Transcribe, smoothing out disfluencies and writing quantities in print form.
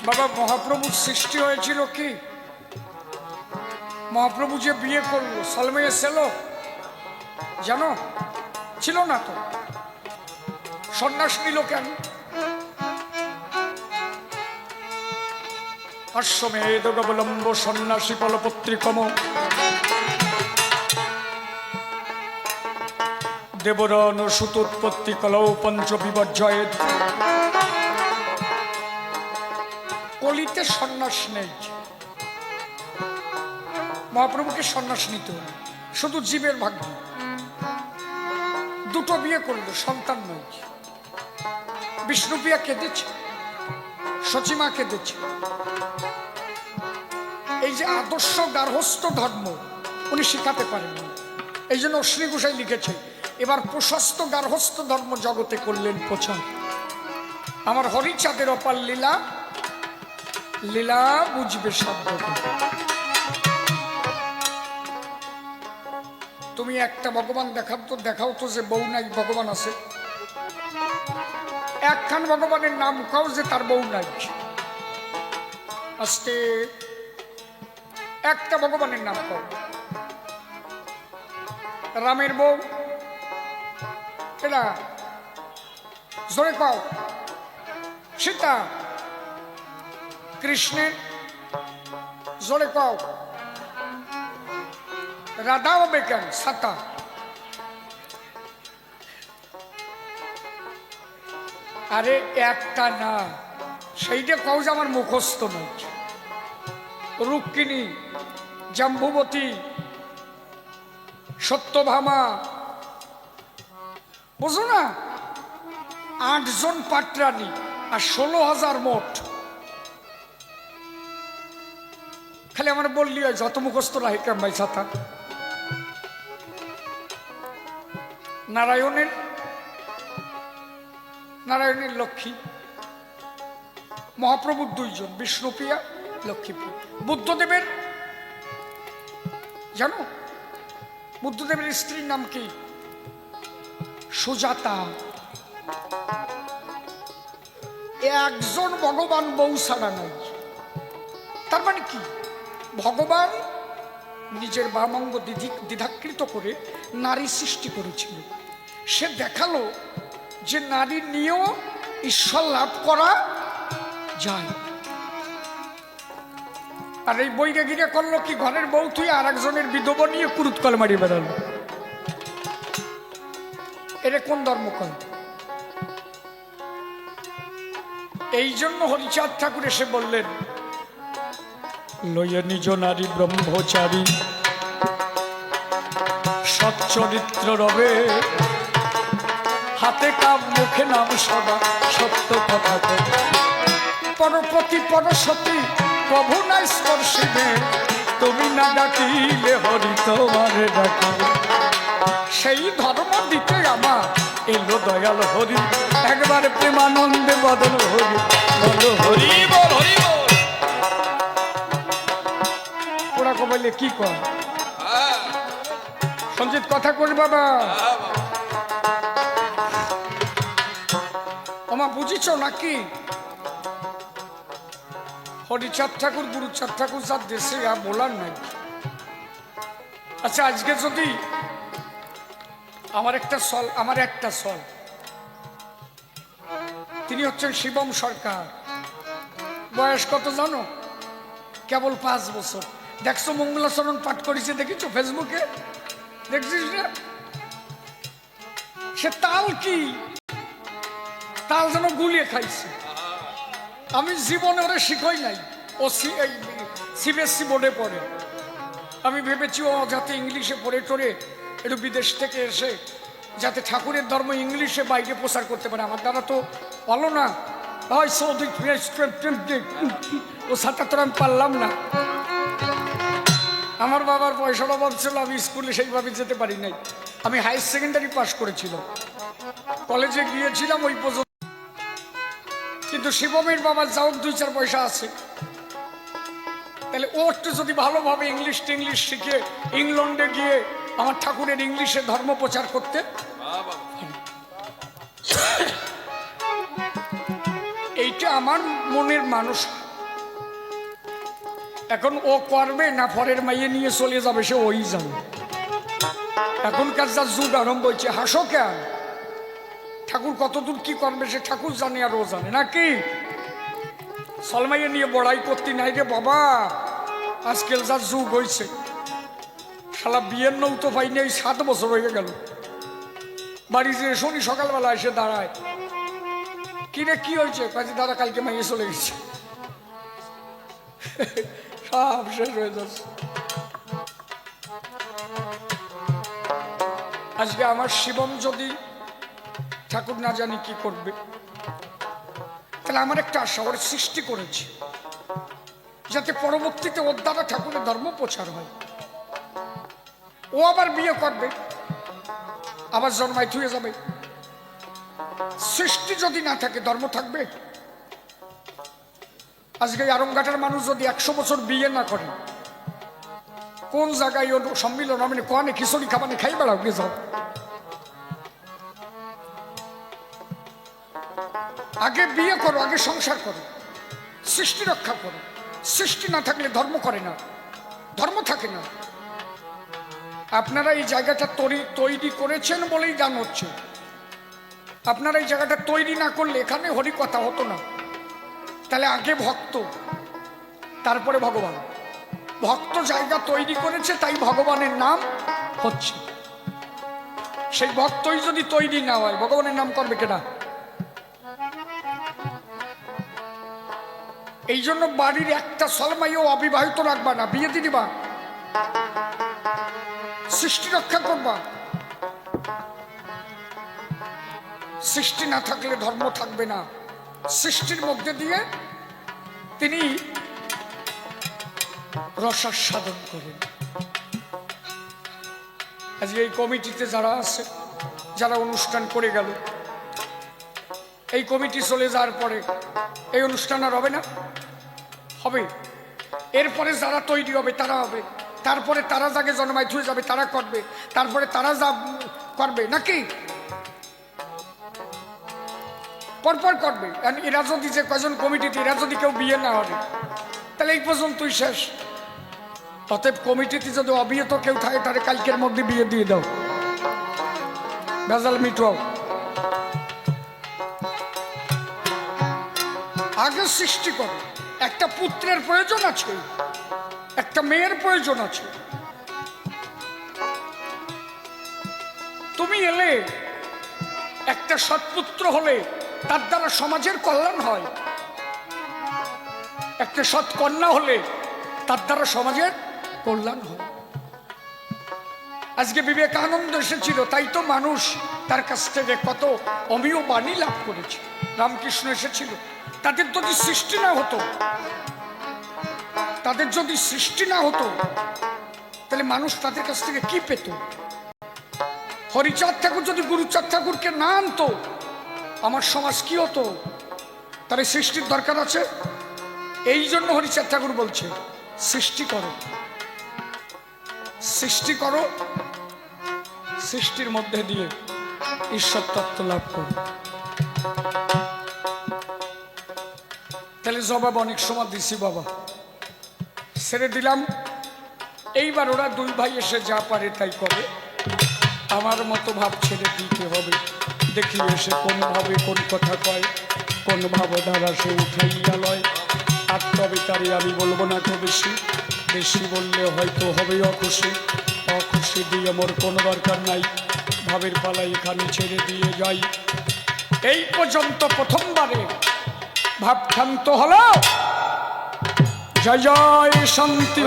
বাবা মহাপ্রভুর সৃষ্টি হয়েছিল কি? মহাপ্রভু যে বিয়ে করলো সলমে ছিল জানো? ছিল না তো, সন্ন্যাস নিল কেন? অশ্বমেধ গবলম্ব সন্ন্যাসী ফলপত্রিকম দেবরণ সুতোৎপত্তি কলৌ পঞ্চ বিবর্জয়েদ। কলিতে সন্ন্যাস নেই, মহাপ্রভুকে সন্ন্যাস নিতে হবে, শুধু জীবের ভাগ্য। দুটো বিয়ে করলো, সন্তান নয়। বিষ্ণুপ্রিয়া কেঁদেছে, সচিমা কেঁদেছে। এই যে আদর্শ গার্হস্থ ধর্ম উনি শিখাতে পারেন, এই জন্য অশ্বিনী গোসাই লিখেছে এবার প্রশস্ত গার্হস্থ ধর্ম জগতে করলেন প্রচার। আমার হরিচাঁদের অপার লীলা, লীলা বুঝবে শব্দ। তুমি একটা ভগবান দেখাও তো যে বউ নাই, ভগবান আছে। একখান ভগবানের নাম কাও যে তার বউ নাই। আজকে একটা ভগবানের নাম কাও। রামের বউ কেডা? জোরে কাও। সীতা। কৃষ্ণের জোরে কাও। রাধাও বেকেন সাতা। আরে একটা না, সেইটা কাউ যে আমার মুখস্থ নয়। রুক্মিণী, জাম্বুবতী, সত্যভামা, বুঝো না? 8 জন পাটরানী আর 16,000 মোট। খালি আমার বললি যত মুখস্থ রাহে কামাই ছাতা। নারায়ণের লক্ষ্মী, মহাপ্রভুর 2 জন, বিষ্ণুপ্রিয়া, লক্ষ্মীপ্রিয়া। বুদ্ধদেবের জানো? বুদ্ধদেবের স্ত্রীর নাম কি? সুজাতা। একজন ভগবান বউ ছাড়া নাই। তার মানে কি? ভগবান নিজের বামঙ্গ দ্বিধাকৃত করে নারী সৃষ্টি করেছিল। সে দেখালো যে নারী নিয়েও ঈশ্বর লাভ করা যায়। আর এই বইকে গিরে করলো কি? ঘরের বউ তুই আর একজনের বিধবা নিয়ে কুরুত কল মারিয়ে বেড়ালো। এটা কোন ধর্ম কল? এই জন্য হরিচাঁদ ঠাকুর এসে বললেন, লইয়া নিজ নারী ব্রহ্মচারী সচ্চরিত্র রবে, হাতে কাম মুখে নাম সদা সত্য কথা। পরপতি পরসতী প্রভু না স্পর্শিবে, তুমি না ডাকিলে হরি তোমারে ডাকিবে। সেই ধর্ম দিতে আমার এলো দয়াল হরি, একবারে প্রেমানন্দে বদল হরি বলো হরি বল হরি বল। ওরা কবাইলে কি কর সঞ্জিত কথা করি বাবা। আমা বুঝিছ নাকি? হরিচাঁদ ঠাকুর গুরুচাঁদ ঠাকুর যার দেশে আর বলার নাই। আচ্ছা আজকে যদি আমার একটা সল, তিনি হচ্ছেন শিবম সরকার। বয়স কত জানো? কেবল 5 বছর। দেখছো মঙ্গলাচরণ পাঠ করেছে, দেখেছো ফেসবুকে? দেখছিস না? সে তাল কি তাল যেন গুলিয়ে খাইছে। আমি জীবনে ওরা শিখই নাই। ও সিবিএসসি বোর্ডে পড়ে। আমি ভেবেছি ও যাতে ইংলিশে পড়ে টড়ে একটু বিদেশ থেকে এসে যাতে ঠাকুরের ধর্ম ইংলিশে বাইরে প্রচার করতে পারে। আমার দ্বারা তো ভালো না, ও সাথে তো আমি পারলাম না। আমার বাবার পয়সার অভাব ছিল, আমি স্কুলে সেইভাবে যেতে পারি নাই। আমি হায়ার সেকেন্ডারি পাস করেছিলাম, কলেজে গিয়েছিলাম ওই পর্যন্ত। কিন্তু শিবমের বাবার যাও 2-4 পয়সা আছে, তাহলে ও একটু যদি ভালোভাবে ইংলিশ শিখে ইংল্যান্ডে গিয়ে আমার ঠাকুরের ইংলিশে ধর্ম প্রচার করতে। এইটা আমার মনের মানুষ। এখন ও করবে না পরের মাইয়ে নিয়ে চলে যাবে, সে ওই যাবে। এখনকার যা যুগ আরম্ভ হয়েছে, হাসো কেন? ঠাকুর কতদূর কি করবে সে ঠাকুর জানে আর ও জানে নাকি? সলমাইয়ে নিয়ে বড়াই করতে নাই রে বাবা। আজকাল যা যুগ হয়েছে, শালা বিয়ের নৌ তো পাইনি, এই 7 বছর হয়ে গেল। বাড়ি যে শনি সকালবেলা এসে দাঁড়ায়, কিরে কি হয়েছে? কাজে দাদা কালকে মাইয়ে চলে গেছে। সব শেষ হয়ে যাচ্ছে। আজকে আমার শিবম যদি ঠাকুর না জানি কি করবে, তাহলে আমার একটা আশা, ওর সৃষ্টি করেছে যাতে পরবর্তীতে ওর দ্বারা ঠাকুরের ধর্ম প্রচার হয়। ও আবার বিয়ে করবে, আবার জন্মায় থুয়ে যাবে। সৃষ্টি যদি না থাকে ধর্ম থাকবে? আজকে আরংঘাটের মানুষ যদি 100 বছর বিয়ে না করে, কোন জায়গায় ওর সম্মিলন হবে? কোয়ানে খিচুড়ি খাবানে খাই বেড়াও গে যাও। আগে বিয়ে করো, আগে সংসার করো, সৃষ্টি রক্ষা করো। সৃষ্টি না থাকলে ধর্ম করে না, ধর্ম থাকে না। আপনারা এই জায়গাটা তৈরি করেছেন বলেই গান হচ্ছে। আপনারা এই জায়গাটা তৈরি না করলে এখানে হরি কথা হতো না। তাহলে আগে ভক্ত, তারপরে ভগবান। ভক্ত জায়গা তৈরি করেছে, তাই ভগবানের নাম হচ্ছে। সেই ভক্তই যদি তৈরি না হয়, ভগবানের নাম করবে কেনা? এই জন্য বাড়ির একটা সলমাইও অবিবাহিত রাখবা না, বিয়ে দিয়ে দিবা। সৃষ্টি রক্ষা করবা। সৃষ্টি না থাকলে ধর্ম থাকবে না। সৃষ্টির মধ্যে দিয়ে তিনি রসাস্বাদন করেন। আজকে এই কমিটিতে যারা আছে, যারা অনুষ্ঠান করে গেল, এই কমিটি চলে যাওয়ার পরে এই অনুষ্ঠান আর হবে না? হবে। এরপরে যারা তৈরি হবে তারা হবে, তারপরে তারা যাকে জন্মায় থুয়ে যাবে তারা করবে, তারপরে তারা যা করবে নাকি পরপর করবে। এরা যদি যে কজন কমিটিতে, এরা যদি কেউ বিয়ে না হবে, তাহলে এই পর্যন্তই শেষ। অতএব কমিটিতে যদি অবিহিত কেউ থাকে, তাহলে কালকের মধ্যে বিয়ে দিয়ে দাও, ভেজাল মিটাও। আগে সৃষ্টি করো। একটা পুত্রের প্রয়োজন আছে, একটা মেয়ের প্রয়োজন আছে। তুমি এলে, একটা সৎপুত্র হলে তার দ্বারা সমাজের কল্যাণ হয়। একটা সৎ কন্যা হলে তার দ্বারা সমাজের কল্যাণ হয়। আজকে বিবেকানন্দ এসেছিল, তাই তো মানুষ তার কাছ থেকে কত অমীয় বাণী লাভ করেছে। রামকৃষ্ণ এসেছিল, তাদের যদি সৃষ্টি না হতো, তাদের যদি সৃষ্টি না হতো, তাহলে মানুষ তাদের কাছ থেকে কি পেত? হরিচাঁদ ঠাকুর যদি গুরুচাঁদ ঠাকুরকে না আনতো, আমার সমাজ কি হতো? তাহলে সৃষ্টির দরকার আছে। এই জন্য হরিচাঁদ ঠাকুর বলছে, সৃষ্টি করো, সৃষ্টি করো, সৃষ্টির মধ্যে দিয়ে ঈশ্বর তত্ত্ব লাভ করো। তাহলে জবাব অনেক সময় দিছি বাবা, ছেড়ে দিলাম। এইবার ওরা 2 ভাই এসে যা পারে তাই করে। আমার মতো ভাব ছেড়ে দিতে হবে। দেখি এসে কোন ভাবে কোন কথা কয়, কোন ভাবধারা সে উঠাইয়া লয়। আর তবে তারে আমি বলবো না তো বেশি, বেশি বললে হয়তো হবে অখুশি। অখুশি দিয়ে মোর কোনো দরকার নাই, ভাবের পালা এখানে ছেড়ে দিয়ে যাই। এই পর্যন্ত প্রথমবারে ভাব ক্ষান্ত হলো। জয় জয় শান্তি।